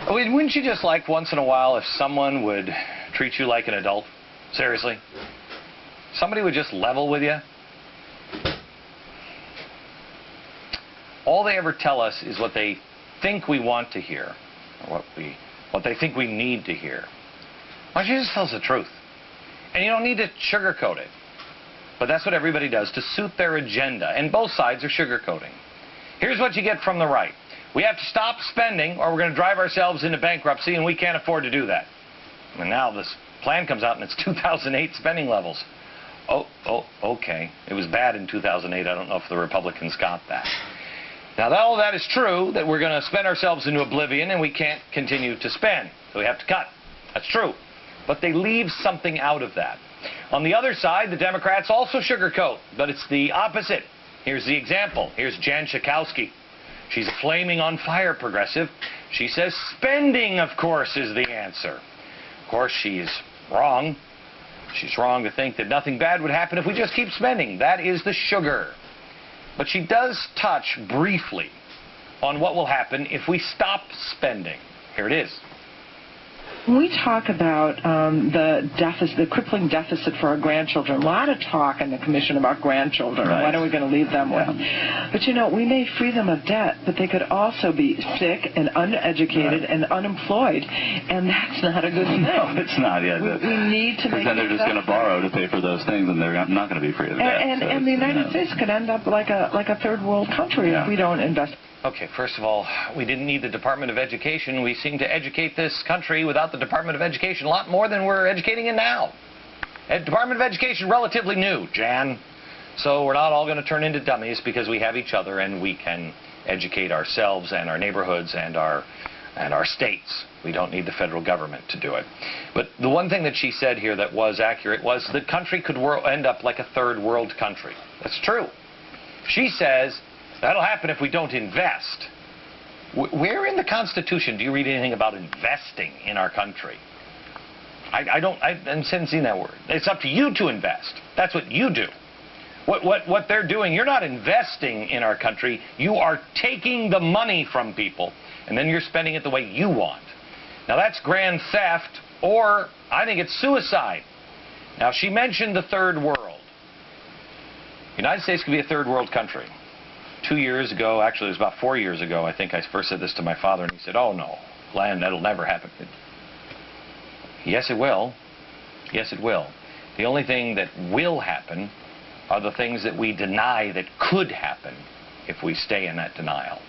Wouldn't you just like once in a while if someone would treat you like an adult? Seriously? Somebody would just level with you? All they ever tell us is what they think we want to hear, or what they think we need to hear. Why don't you just tell us the truth? And you don't need to sugarcoat it. But that's what everybody does to suit their agenda, and both sides are sugarcoating. Here's what you get from the right. We have to stop spending or we're going to drive ourselves into bankruptcy, and we can't afford to do that. And now this plan comes out and it's 2008 spending levels. Okay. It was bad in 2008. I don't know if the Republicans got that. Now, all that is true, that we're going to spend ourselves into oblivion and we can't continue to spend. So we have to cut. That's true. But they leave something out of that. On the other side, the Democrats also sugarcoat, but it's the opposite. Here's the example. Here's Jan Schakowsky. She's a flaming on fire progressive. She says spending, of course, is the answer. Of course, she's wrong. She's wrong to think that nothing bad would happen if we just keep spending. That is the sugar. But she does touch briefly on what will happen if we stop spending. Here it is. When we talk about the deficit, the crippling deficit for our grandchildren, a lot of talk in the commission about grandchildren. Right. What are we going to leave them with? But, you know, we may free them of debt, but they could also be sick and uneducated and unemployed, and that's not a good thing. No, it's not. Yeah, we need to make. Because then they're just going to borrow to pay for those things, and they're not going to be free of debt. And the United States could end up like a third world country if we don't invest. Okay, first of all, we didn't need the Department of Education. We seem to educate this country without the Department of Education a lot more than we're educating it now. Department of Education, relatively new, Jan. So we're not all going to turn into dummies because we have each other and we can educate ourselves and our neighborhoods and our states. We don't need the federal government to do it. But the one thing that she said here that was accurate was the country could end up like a third world country. That's true. She says that'll happen if we don't invest. Where in the Constitution do you read anything about investing in our country? I haven't seen that word. It's up to you to invest. That's what you do. What they're doing, you're not investing in our country. You are taking the money from people, and then you're spending it the way you want. Now, that's grand theft, or I think it's suicide. Now, she mentioned the third world. The United States could be a third world country. 2 years ago, actually it was about 4 years ago, I think I first said this to my father, and he said, "Oh no, Len, that'll never happen." Yes, it will. Yes, it will. The only thing that will happen are the things that we deny that could happen if we stay in that denial.